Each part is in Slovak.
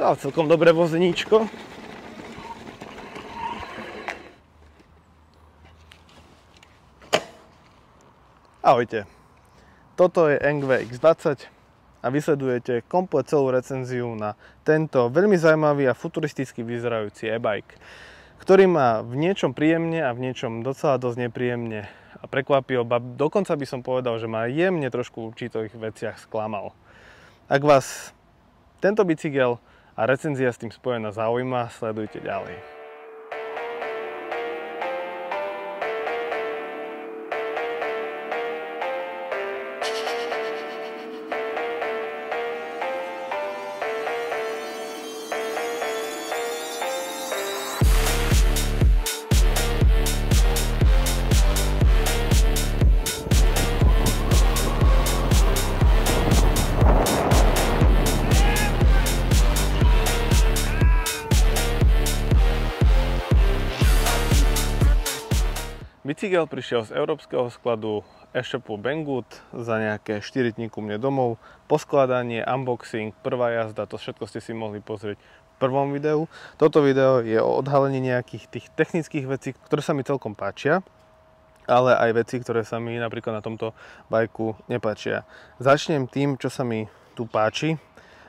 No, celkom dobré vozeníčko. Ahojte, toto je NGV X20 a vysledujete komplet celú recenziu na tento veľmi zaujímavý a futuristicky vyzerajúci e-bike, ktorý má v niečom príjemne a v niečom docela dosť nepríjemne a prekvapil, dokonca by som povedal, že ma jemne trošku v určitých veciach sklamal. Ak vás tento bicykel a recenzia s tým spojená zaujíma, sledujte ďalej. Bicykel prišiel z európskeho skladu e-shopu Banggood za nejaké 4 dní ku mne domov. Poskladanie, unboxing, prvá jazda, to všetko ste si mohli pozrieť v prvom videu. Toto video je o odhalení nejakých tých technických vecí, ktoré sa mi celkom páčia, ale aj veci, ktoré sa mi napríklad na tomto bajku nepáčia. Začnem tým, čo sa mi tu páči.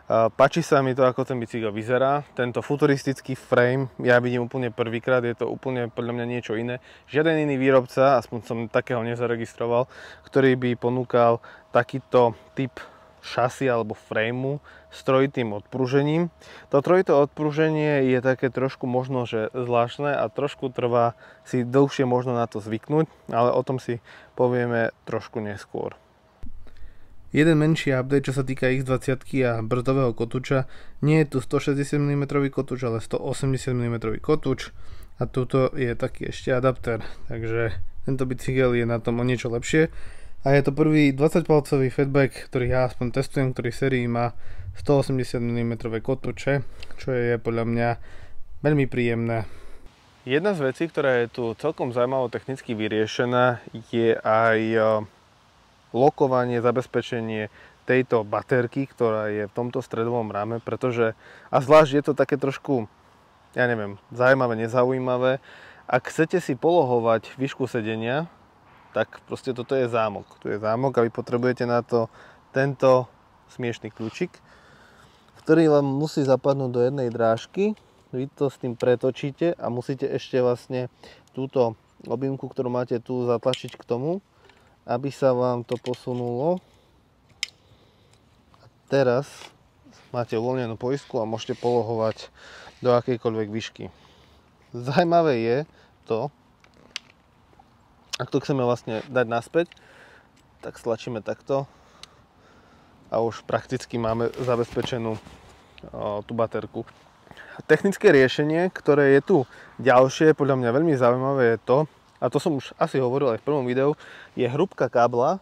Páči sa mi to, ako ten bicykel vyzerá. Tento futuristický frame ja vidím úplne prvýkrát, je to úplne podľa mňa niečo iné. Žiaden iný výrobca, aspoň som takého nezaregistroval, ktorý by ponúkal takýto typ šasy alebo frameu s trojitým odpružením. To trojité odpruženie je také trošku možno, že zvláštne a trošku trvá si dlhšie možno na to zvyknúť, ale o tom si povieme trošku neskôr. Jeden menší update, čo sa týka X20 a brzdového kotúča. Nie je tu 160 mm kotúč, ale 180 mm kotúč. A tuto je taký ešte adapter, takže tento bicykel je na tom o niečo lepšie. A je to prvý 20-palcový fatback, ktorý ja aspoň testujem, ktorý sérii má 180 mm kotúče, čo je podľa mňa veľmi príjemné. Jedna z vecí, ktorá je tu celkom zaujímavo technicky vyriešená, je aj lokovanie, zabezpečenie tejto baterky, ktorá je v tomto stredovom ráme, pretože, a zvlášť je to také trošku, ja neviem, zaujímavé, nezaujímavé. Ak chcete si polohovať výšku sedenia, tak proste toto je zámok. Tu je zámok a vy potrebujete na to tento smiešný kľúčik, ktorý vám musí zapadnúť do jednej drážky. Vy to s tým pretočíte a musíte ešte vlastne túto objímku, ktorú máte tu, zatlačiť k tomu, aby sa vám to posunulo. A teraz máte uvoľnenú poistku a môžete polohovať do akejkoľvek výšky. Zajímavé je to, ak to chceme vlastne dať naspäť, tak stlačíme takto a už prakticky máme zabezpečenú tú baterku. Technické riešenie, ktoré je tu ďalšie, podľa mňa veľmi zaujímavé je to, a to som už asi hovoril aj v prvom videu, je hrúbka kábla,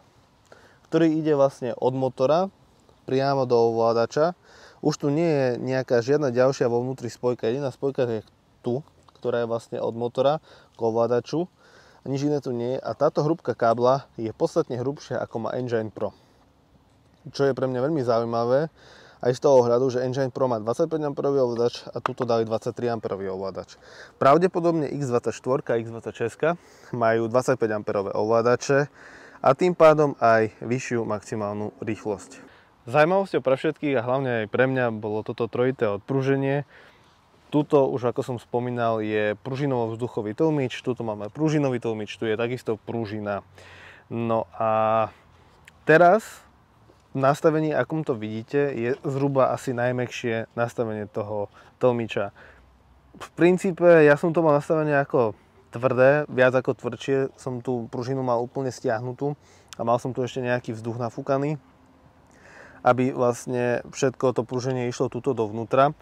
ktorý ide vlastne od motora priamo do ovládača. Už tu nie je nejaká žiadna ďalšia vo vnútri spojka. Jediná spojka je tu, ktorá je vlastne od motora k ovládaču. A nič iné tu nie je. A táto hrúbka kábla je podstatne hrubšia ako má Engine Pro. Čo je pre mňa veľmi zaujímavé, aj z toho ohľadu, že Engine Pro má 25 A ovládač a tuto dali 23 A ovládač. Pravdepodobne X24 a X26 majú 25 A ovládače a tým pádom aj vyššiu maximálnu rýchlosť. Zaujímavosťou pre všetkých a hlavne aj pre mňa bolo toto trojité odpruženie. Tuto už, ako som spomínal, je pružinovo-vzduchový tlmič, tuto máme pružinový tlmič, tu je takisto pružina. No a teraz v nastavení, akom to vidíte, je zhruba asi najmäkšie nastavenie toho tlmiča. V princípe ja som to mal nastavené ako tvrdé, viac ako tvrdšie, som tú pružinu mal úplne stiahnutú a mal som tu ešte nejaký vzduch nafúkaný, aby vlastne všetko to pruženie išlo tuto dovnútra.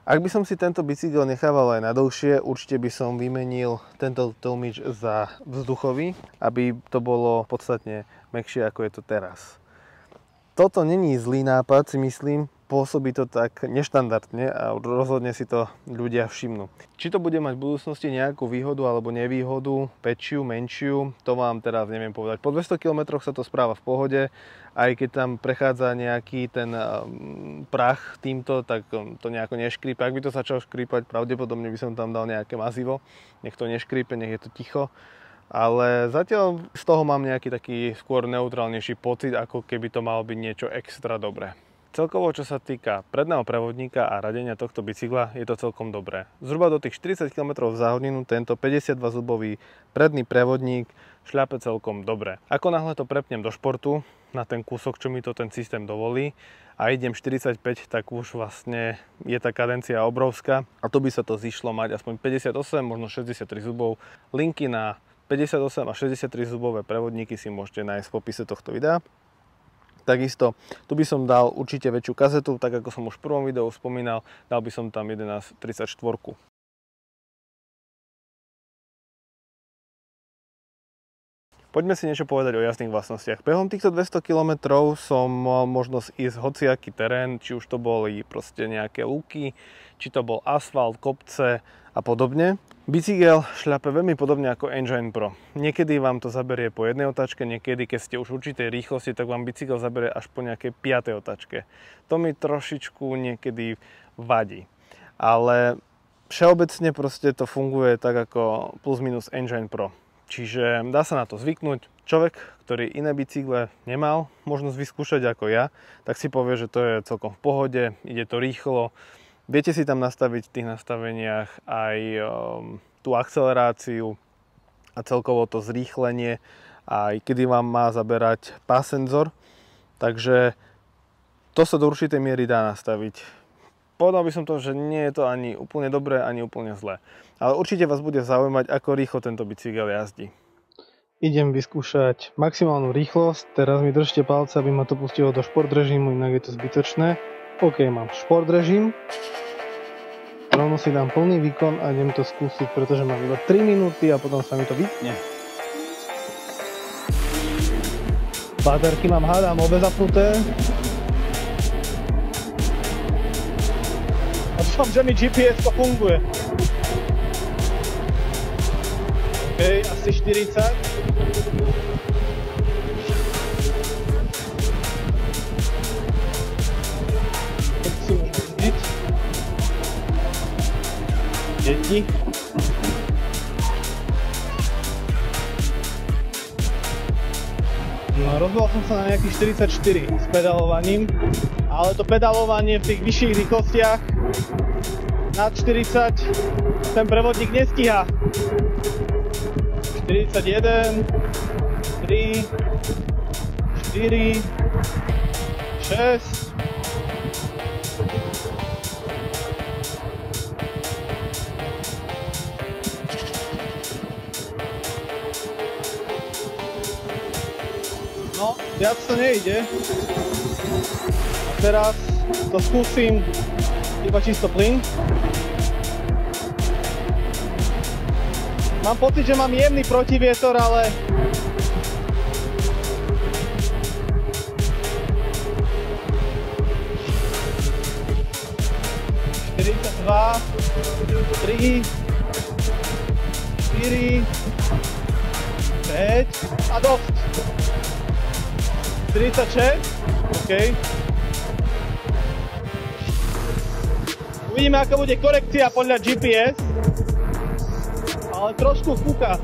Ak by som si tento bicykel nechával aj na dlhšie, určite by som vymenil tento tlmič za vzduchový, aby to bolo podstatne mäkšie, ako je to teraz. Toto není zlý nápad, si myslím, pôsobí to tak neštandardne a rozhodne si to ľudia všimnú. Či to bude mať v budúcnosti nejakú výhodu alebo nevýhodu, väčšiu, menšiu, to vám teraz neviem povedať. Po 200 km sa to správa v pohode, aj keď tam prechádza nejaký ten prach týmto, tak to nejako neškrípe. Ak by to začalo škrípať, pravdepodobne by som tam dal nejaké mazivo, nech to neškrípe, nech je to ticho. Ale zatiaľ z toho mám nejaký taký skôr neutrálnejší pocit, ako keby to malo byť niečo extra dobré. Celkovo, čo sa týka predného prevodníka a radenia tohto bicykla, je to celkom dobré. Zhruba do tých 40 km za hodinu tento 52-zubový predný prevodník šľape celkom dobre. Ako náhle to prepnem do športu, na ten kúsok, čo mi to ten systém dovolí, a idem 45, tak už vlastne je tá kadencia obrovská a tu by sa to zišlo mať aspoň 58, možno 63 zubov. Linky na 58 a 63 zubové prevodníky si môžete nájsť v popise tohto videa. Takisto, tu by som dal určite väčšiu kazetu, tak ako som už v prvom videu spomínal, dal by som tam 1134. Poďme si niečo povedať o jazdných vlastnostiach. Behom týchto 200 km som mal možnosť ísť hociaký terén, či už to boli proste nejaké lúky, či to bol asfalt, kopce a podobne. Bicykel šľape veľmi podobne ako Engine Pro. Niekedy vám to zaberie po jednej otáčke, niekedy, keď ste už v určitej rýchlosti, tak vám bicykel zaberie až po nejakej 5. otáčke. To mi trošičku niekedy vadí. Ale všeobecne proste to funguje tak ako plus minus Engine Pro. Čiže dá sa na to zvyknúť. Človek, ktorý iné bicykle nemal možnosť vyskúšať ako ja, tak si povie, že to je celkom v pohode, ide to rýchlo. Viete si tam nastaviť v tých nastaveniach aj tú akceleráciu a celkovo to zrýchlenie, aj kedy vám má zaberať pás senzor. Takže to sa do určitej miery dá nastaviť. Povedal by som to, že nie je to ani úplne dobré, ani úplne zlé. Ale určite vás bude zaujímať, ako rýchlo tento bicykel jazdí. Idem vyskúšať maximálnu rýchlosť. Teraz mi držte palce, aby ma to pustilo do šport režimu, inak je to zbytočné. OK, mám šport režim. Rovno si dám plný výkon a idem to skúsiť, pretože mám iba 3 minúty a potom sa mi to vypne. Baterky mám, hádam, obe zapnuté. A som, že mi GPS to funguje. OK, asi 40. Deti. No, rozbol som sa na nejakých 44 s pedalovaním, ale to pedalovanie v tých vyšších rýchlostiach nad 40 ten prevodník nestíha. 41, 3, 4, 6. No, viac to nejde. A teraz to skúsim iba čisto plyn. Mám pocit, že mám jemný protivietor, ale Dva, 3, 4, 5 a dosť. 46, OK. Uvidíme, aká bude korekcia podľa GPS, ale trošku fúka.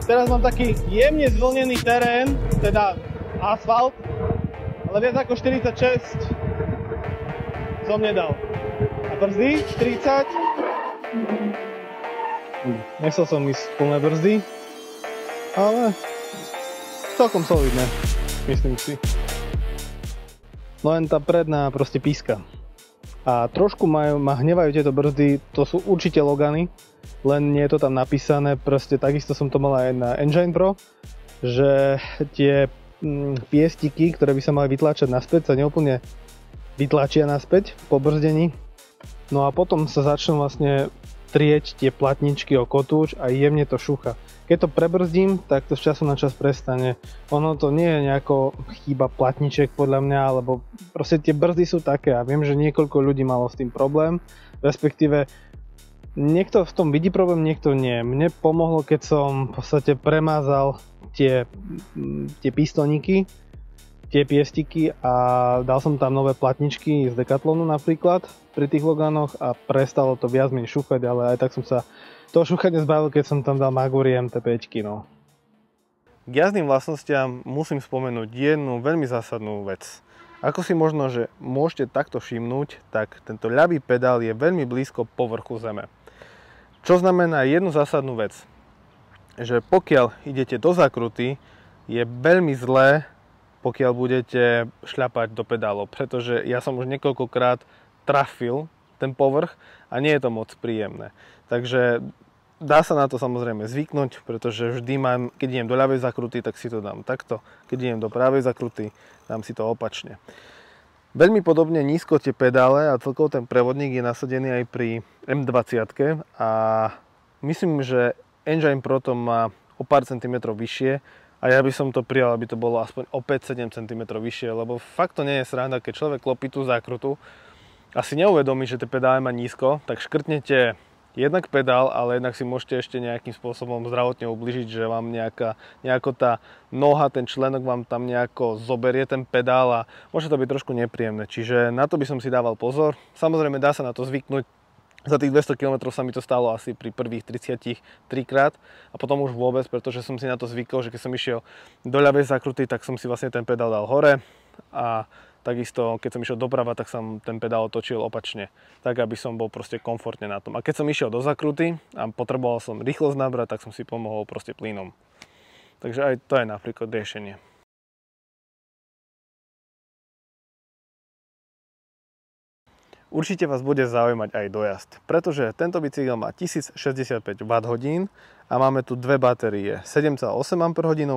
Teraz mám taký jemne zvlnený terén, teda asfalt, ale viac ako 46 som nedal. A brzdy 40. Nechcel som ísť plné brzdy, ale celkom solidné, myslím si. Len tá predná proste píska. A trošku ma hnevajú tieto brzdy, to sú určite Logany, len nie je to tam napísané, proste takisto som to mal aj na Engine Pro, že tie piestiky, ktoré by sa mali vytlačať naspäť, sa neúplne vytlačia naspäť po brzdení. No a potom sa začnú vlastne trieť tie platničky o kotúč a jemne to šúcha. Keď to prebrzdím, tak to z času na čas prestane. Ono to nie je nejako chyba platniček podľa mňa, alebo proste tie brzdy sú také a viem, že niekoľko ľudí malo s tým problém, respektíve niekto v tom vidí problém, niekto nie. Mne pomohlo, keď som v podstate premázal tie pistolníky, tie piestiky a dal som tam nové platničky z Decathlonu napríklad pri tých Loganoch a prestalo to viac menej šúchať, ale aj tak som sa toho šúchania zbavil, keď som tam dal Maguri MT5, no. K jazdným vlastnostiam musím spomenúť jednu veľmi zásadnú vec. Ako si možno, že môžete takto všimnúť, tak tento ľavý pedál je veľmi blízko povrchu zeme. Čo znamená jednu zásadnú vec, že pokiaľ idete do zakruty, je veľmi zlé, pokiaľ budete šľapať do pedálov, pretože ja som už niekoľkokrát trafil ten povrch a nie je to moc príjemné. Takže dá sa na to samozrejme zvyknúť, pretože vždy keď idem do ľavej zakruty, tak si to dám takto. Keď idem do pravej zakruty, dám si to opačne. Veľmi podobne nízko tie pedále a celkovo ten prevodník je nasadený aj pri M20 a myslím, že Engine Pro to má o pár centimetrov vyššie a ja by som to prijal, aby to bolo aspoň o 5-7 cm vyššie, lebo fakt to nie je sranda, keď človek klopí tú zákrutu a si neuvedomí, že tie pedále má nízko, tak škrtnete jednak pedál, ale jednak si môžete ešte nejakým spôsobom zdravotne ubližiť, že vám nejako tá noha, ten členok vám tam nejako zoberie ten pedál a môže to byť trošku nepríjemné. Čiže na to by som si dával pozor. Samozrejme dá sa na to zvyknúť. Za tých 200 km sa mi to stalo asi pri prvých 33 krát a potom už vôbec, pretože som si na to zvykol, že keď som išiel do ľavej zakruty, tak som si vlastne ten pedál dal hore a takisto, keď som išiel doprava, tak som ten pedál otočil opačne, tak aby som bol proste komfortne na tom. A keď som išiel do zakruty a potreboval som rýchlosť nabrať, tak som si pomohol proste plynom. Takže aj to je napríklad riešenie. Určite vás bude zaujímať aj dojazd, pretože tento bicykel má 1065 Wh a máme tu dve batérie 7,8 Ah,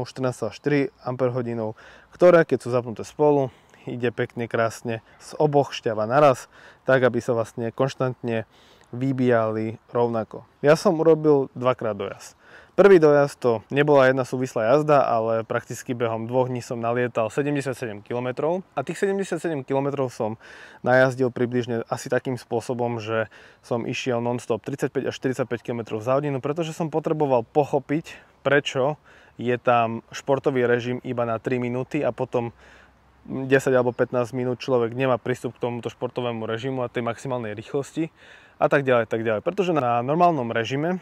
14,4 Ah, ktoré keď sú zapnuté spolu, ide pekne krásne z oboch šťava naraz, tak aby sa vlastne konštantne vybíjali rovnako. Ja som urobil dvakrát dojazd. Prvý dojazd to nebola jedna súvislá jazda, ale prakticky behom 2 dní som nalietal 77 km a tých 77 km som najazdil približne asi takým spôsobom, že som išiel non-stop 35 až 45 km za hodinu, pretože som potreboval pochopiť, prečo je tam športový režim iba na 3 minúty a potom 10 alebo 15 minút človek nemá prístup k tomuto športovému režimu a tej maximálnej rýchlosti a tak ďalej, tak ďalej. Pretože na normálnom režime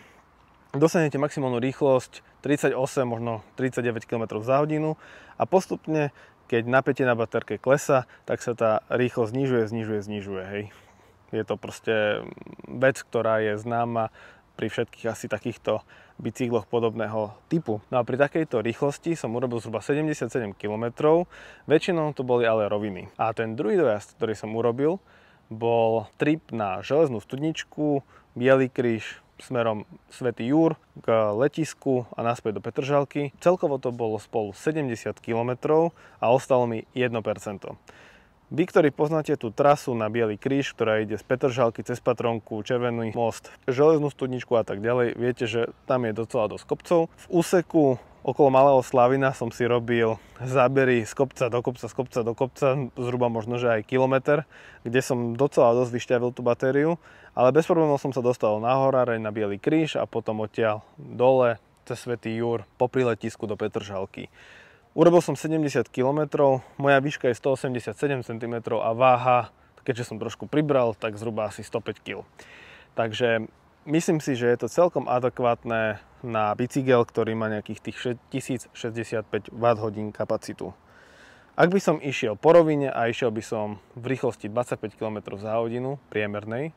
dosiahnete maximálnu rýchlosť 38, možno 39 km za hodinu a postupne, keď napätie na baterke klesá, tak sa tá rýchlosť znižuje, hej. Je to proste vec, ktorá je známa pri všetkých asi takýchto bicykloch podobného typu. No a pri takejto rýchlosti som urobil zhruba 77 km, väčšinou to boli ale roviny. A ten druhý dojazd, ktorý som urobil, bol trip na železnú studničku, Bielý kríž smerom Svätý Jur k letisku a naspäť do Petržalky. Celkovo to bolo spolu 70 km a ostalo mi 1%. Vy, ktorí poznáte tú trasu na Bielý kríž, ktorá ide z Petržalky cez Patronku, Červený most, Železnú studničku a tak ďalej, viete, že tam je docela dosť kopcov. V úseku okolo Malého Slavina som si robil zábery z kopca do kopca, zhruba možno, že aj kilometr, kde som docela dosť vyšťavil tú batériu, ale bez problémov som sa dostal na horáreň na Bielý kríž a potom odtiaľ dole cez Svätý Jur po priletisku do Petržalky. Urobil som 70 km, moja výška je 187 cm a váha, keďže som trošku pribral, tak zhruba asi 105 kg. Takže myslím si, že je to celkom adekvátne na bicykel, ktorý má nejakých tých 1065 Wh kapacitu. Ak by som išiel po rovine a išiel by som v rýchlosti 25 km za hodinu priemernej,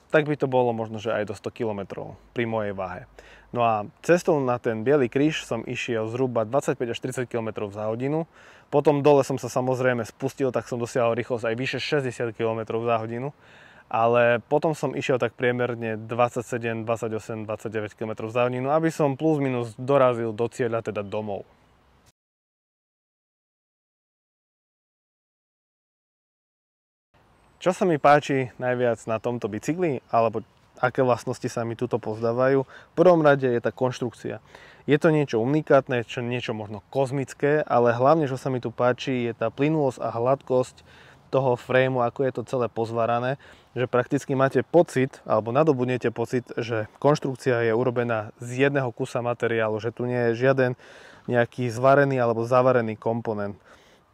tak by to bolo možno, že aj do 100 km pri mojej váhe. No a cestou na ten Bielý kríž som išiel zhruba 25 až 30 km za hodinu. Potom dole som sa samozrejme spustil, tak som dosiahol rýchlosť aj vyše 60 km za hodinu. Ale potom som išiel tak priemerne 27, 28, 29 km za hodinu, aby som plus minus dorazil do cieľa, teda domov. Čo sa mi páči najviac na tomto bicykli, alebo aké vlastnosti sa mi tuto pozdávajú? V prvom rade je tá konštrukcia. Je to niečo unikátne, niečo možno kozmické, ale hlavne, čo sa mi tu páči, je tá plynulosť a hladkosť toho frameu, ako je to celé pozvárané, že prakticky máte pocit, alebo nadobudnete pocit, že konštrukcia je urobená z jedného kusa materiálu, že tu nie je žiaden nejaký zvarený alebo zavarený komponent.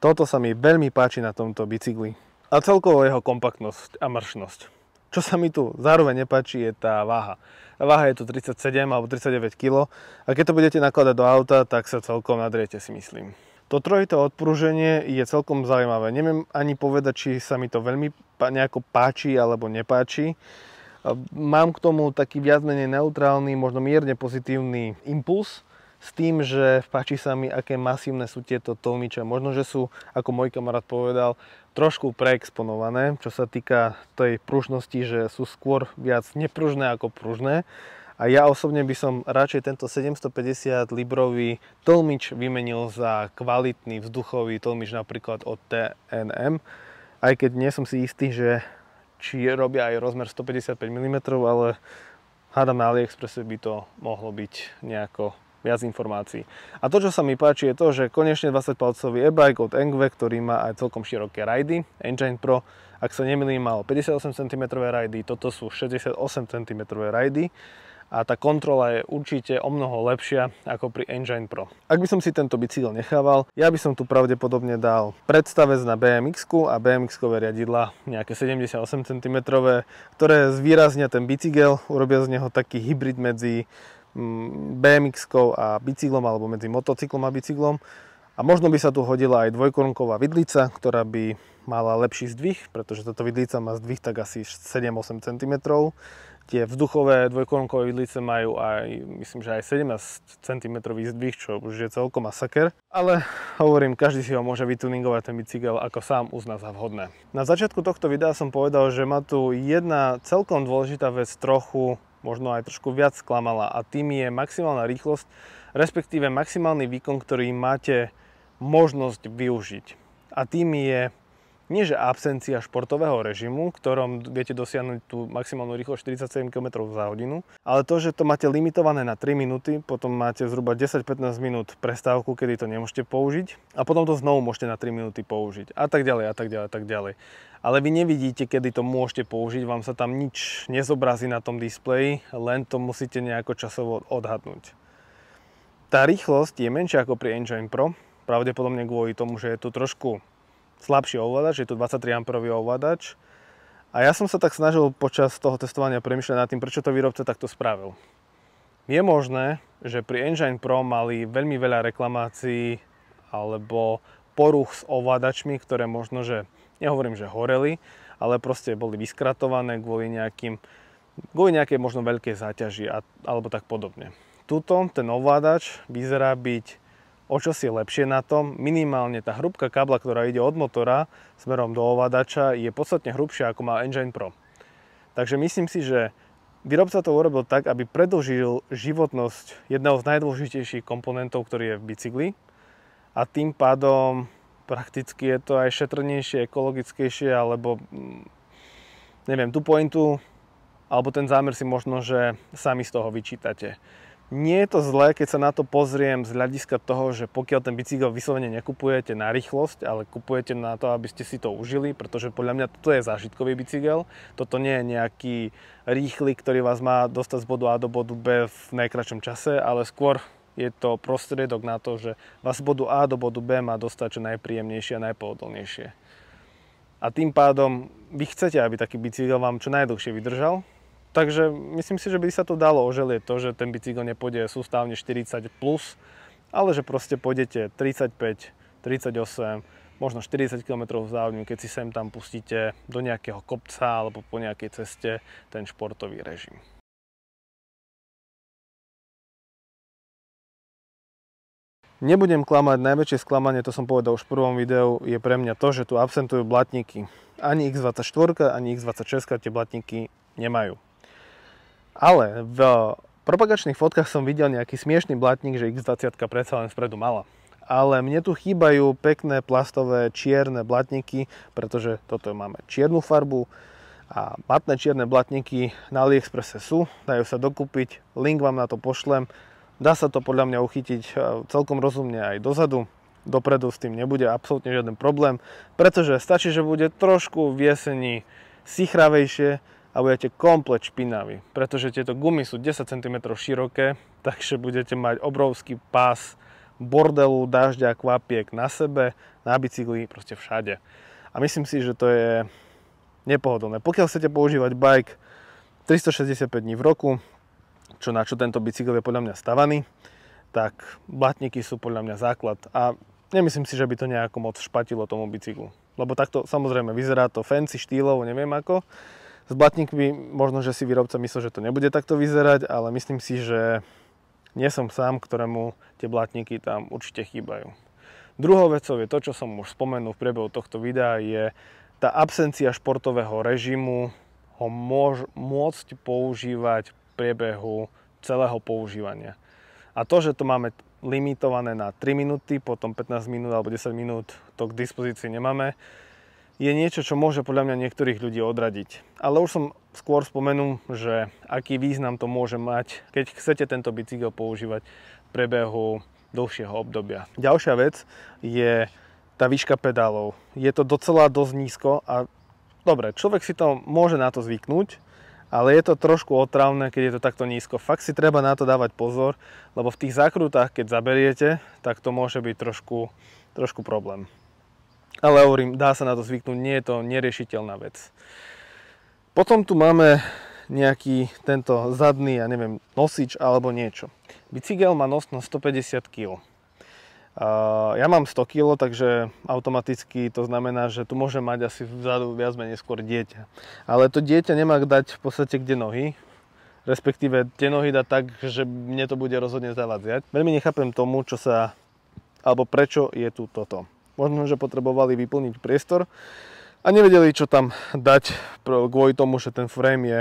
Toto sa mi veľmi páči na tomto bicykli. A celkovo jeho kompaktnosť a mršnosť. Čo sa mi tu zároveň nepáči, je tá váha. Tá váha je tu 37 alebo 39 kg a keď to budete nakladať do auta, tak sa celkom nadriete, si myslím. To trojité odpruženie je celkom zaujímavé. Neviem ani povedať, či sa mi to veľmi nejako páči alebo nepáči. Mám k tomu taký viac menej neutrálny, možno mierne pozitívny impuls s tým, že páči sa mi, aké masívne sú tieto tlmiče. Možno, že sú, ako môj kamarát povedal, trošku preexponované, čo sa týka tej pružnosti, že sú skôr viac nepružné ako pružné. A ja osobne by som radšej tento 750 librový tlmič vymenil za kvalitný vzduchový tlmič napríklad od TNM. Aj keď nie som si istý, že či robia aj rozmer 155 mm, ale hádam na AliExpresse by to mohlo byť nejako viac informácií. A to, čo sa mi páči, je to, že konečne 20-palcový e-bike od Engve, ktorý má aj celkom široké rajdy. Engine Pro, ak sa nemýlim, mal 58 cm rajdy, toto sú 68 cm rajdy. A tá kontrola je určite o mnoho lepšia ako pri Engine Pro. Ak by som si tento bicykel nechával, ja by som tu pravdepodobne dal predstavec na BMX-ku a BMX-kové riadidla nejaké 78 cm, ktoré zvýraznia ten bicykel, urobia z neho taký hybrid medzi BMX-kou a bicyklom alebo medzi motocyklom a bicyklom. A možno by sa tu hodila aj dvojkorunková vidlica, ktorá by mala lepší zdvih, pretože táto vidlica má zdvih tak asi 7-8 cm. Tie vzduchové dvojkorunkové vidlice majú aj, myslím, že aj 17 cm zdvih, čo už je celkom masaker. Ale hovorím, každý si ho môže vytuningovať ten bicykel, ako sám uzná za vhodné. Na začiatku tohto videa som povedal, že ma tu jedna celkom dôležitá vec trochu, možno aj trošku viac sklamala, a tým je maximálna rýchlosť, respektíve maximálny výkon, ktorý máte možnosť využiť. A tým je nie že absencia športového režimu, ktorom viete dosiahnuť tú maximálnu rýchlosť 47 km za hodinu, ale to, že to máte limitované na 3 minúty, potom máte zhruba 10-15 minút prestávku, kedy to nemôžete použiť a potom to znovu môžete na 3 minúty použiť a tak ďalej a tak ďalej a tak ďalej. Ale vy nevidíte, kedy to môžete použiť, vám sa tam nič nezobrazí na tom displeji, len to musíte nejako časovo odhadnúť. Tá rýchlosť je menšia ako pri Engine Pro, pravdepodobne kvôli tomu, že je tu trošku slabší ovládač, je tu 23 A ovládač. A ja som sa tak snažil počas toho testovania premýšľať nad tým, prečo to výrobca takto spravil. Je možné, že pri Engine Pro mali veľmi veľa reklamácií alebo poruch s ovládačmi, ktoré možno, že nehovorím, že horeli, ale proste boli vyskratované kvôli nejakej možno veľkej záťaži alebo tak podobne. Tuto ten ovládač vyzerá byť o čosi lepšie na tom. Minimálne tá hrúbka kábla, ktorá ide od motora smerom do ovládača, je podstatne hrubšia ako má Engine Pro. Takže myslím si, že výrobca to urobil tak, aby predĺžil životnosť jedného z najdôležitejších komponentov, ktorý je v bicykli, a tým pádom prakticky je to aj šetrnejšie, ekologickejšie, alebo neviem, tú pointu alebo ten zámer si možno, že sami z toho vyčítate. Nie je to zlé, keď sa na to pozriem z hľadiska toho, že pokiaľ ten bicykel vyslovene nekupujete na rýchlosť, ale kupujete na to, aby ste si to užili, pretože podľa mňa toto je zážitkový bicykel. Toto nie je nejaký rýchly, ktorý vás má dostať z bodu A do bodu B v najkratšom čase, ale skôr je to prostriedok na to, že vás z bodu A do bodu B má dostať čo najpríjemnejšie a najpohodlnejšie. A tým pádom vy chcete, aby taký bicykel vám čo najdlhšie vydržal. Takže myslím si, že by sa to dalo oželieť to, že ten bicykel nepôjde sústavne 40+, ale že proste pôjdete 35, 38, možno 40 km za hodinu, keď si sem tam pustíte do nejakého kopca alebo po nejakej ceste ten športový režim. Nebudem klamať, najväčšie sklamanie, to som povedal už v prvom videu, je pre mňa to, že tu absentujú blatníky. Ani X24, ani X26 tie blatníky nemajú. Ale v propagačných fotkách som videl nejaký smiešný blatník, že X20 predsa len spredu mala. Ale mne tu chýbajú pekné plastové čierne blatníky, pretože toto máme čiernu farbu a matné čierne blatníky na AliExpresse sú, dajú sa dokúpiť, link vám na to pošlem. Dá sa to podľa mňa uchytiť celkom rozumne aj dozadu. Dopredu s tým nebude absolútne žiaden problém, pretože stačí, že bude trošku v jeseni sichravejšie a budete komplet špinaví, pretože tieto gumy sú 10 cm široké, takže budete mať obrovský pás bordelu, dažďa, kvapiek na sebe, na bicykli, proste všade. A myslím si, že to je nepohodlné. Pokiaľ chcete používať bike 365 dní v roku, na čo tento bicykel je podľa mňa stavaný, tak blatníky sú podľa mňa základ a nemyslím si, že by to nejako moc špatilo tomu bicyklu. Lebo takto samozrejme vyzerá to fancy štýlovo, neviem ako. S blatníkmi možno, že si výrobca myslel, že to nebude takto vyzerať, ale myslím si, že nie som sám, ktorému tie blatníky tam určite chýbajú. Druhou vecou je to, čo som už spomenul v priebehu tohto videa, je tá absencia športového režimu ho môcť používať v priebehu celého používania. A to, že to máme limitované na 3 minúty, potom 15 minút alebo 10 minút to k dispozícii nemáme, je niečo, čo môže podľa mňa niektorých ľudí odradiť. Ale už som skôr spomenul, že aký význam to môže mať, keď chcete tento bicykel používať v priebehu dlhšieho obdobia. Ďalšia vec je tá výška pedálov. Je to docela dosť nízko a dobre, človek si to môže na to zvyknúť, ale je to trošku otravné, keď je to takto nízko. Fakt si treba na to dávať pozor, lebo v tých zákrutách, keď zaberiete, tak to môže byť trošku problém. Ale hovorím, dá sa na to zvyknúť, nie je to neriešiteľná vec. Potom tu máme nejaký tento zadný, ja neviem, nosič alebo niečo. Bicykel má nosnosť 150 kg. Ja mám 100 kg, takže automaticky to znamená, že tu môže mať asi vzadu viac menej skôr dieťa. Ale to dieťa nemá dať v podstate kde nohy, respektíve tie nohy dať tak, že mne to bude rozhodne zavadzať. Veľmi nechápem tomu, prečo je tu toto. Možno, že potrebovali vyplniť priestor a nevedeli, čo tam dať kvôli tomu, že ten frame je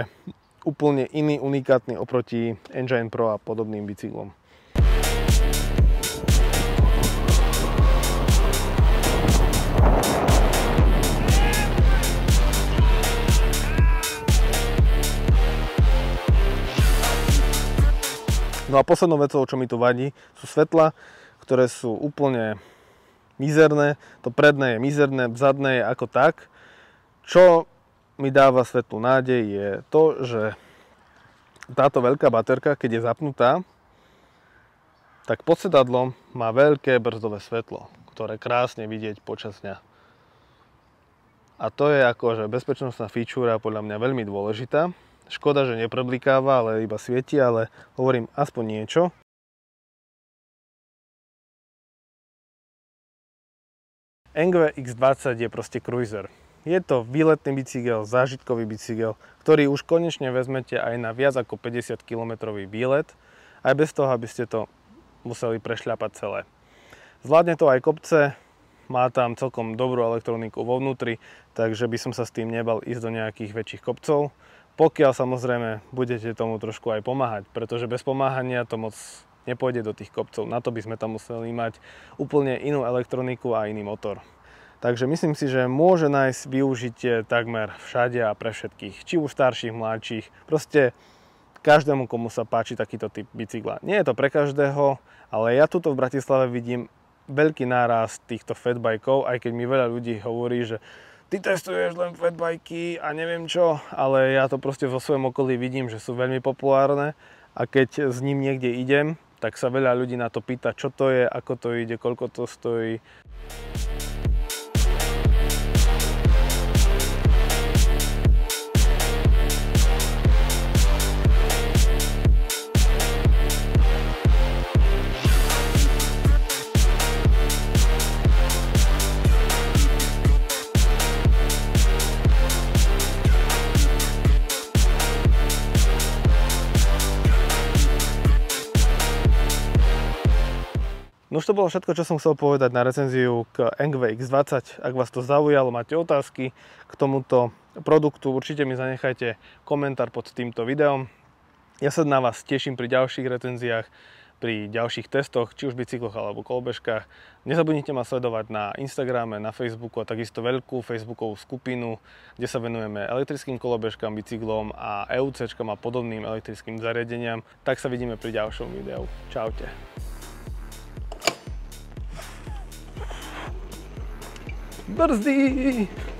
úplne iný, unikátny oproti Engine Pro a podobným bicyklom. No a poslednou vecou, čo mi tu vadí, sú svetla, ktoré sú úplne mizerné. To predné je mizerné, zadné je ako tak. Čo mi dáva svetlú nádej je to, že táto veľká baterka, keď je zapnutá, tak pod sedadlom má veľké brzdové svetlo, ktoré krásne vidieť počas dňa. A to je akože bezpečnostná fičúra podľa mňa veľmi dôležitá. Škoda, že nepreblikáva, ale iba svieti, ale hovorím aspoň niečo. Engve X20 je proste cruiser. Je to výletný bicykel, zážitkový bicykel, ktorý už konečne vezmete aj na viac ako 50 km výlet, aj bez toho, aby ste to museli prešľapať celé. Zvládne to aj kopce, má tam celkom dobrú elektroniku vo vnútri, takže by som sa s tým nebal ísť do nejakých väčších kopcov. Pokiaľ samozrejme budete tomu trošku aj pomáhať, pretože bez pomáhania to moc nepôjde do tých kopcov. Na to by sme tam museli mať úplne inú elektroniku a iný motor. Takže myslím si, že môže nájsť využitie takmer všade a pre všetkých. Či už starších, mladších, proste každému, komu sa páči takýto typ bicykla. Nie je to pre každého, ale ja tuto v Bratislave vidím veľký nárast týchto fatbikeov, aj keď mi veľa ľudí hovorí, že ty testuješ len fatbajky a neviem čo, ale ja to proste vo svojom okolí vidím, že sú veľmi populárne a keď s ním niekde idem, tak sa veľa ľudí na to pýta, čo to je, ako to ide, koľko to stojí. No už to bolo všetko, čo som chcel povedať na recenziu k Engve X20. Ak vás to zaujalo, máte otázky k tomuto produktu, určite mi zanechajte komentár pod týmto videom. Ja sa na vás teším pri ďalších recenziách. pri ďalších testoch, či už bicykloch alebo kolobežkách. Nezabudnite ma sledovať na Instagrame, na Facebooku a takisto veľkú Facebookovú skupinu, kde sa venujeme elektrickým kolobežkám, bicyklom a EUCčkám a podobným elektrickým zariadeniam. Tak sa vidíme pri ďalšom videu. Čaute. Brzdy!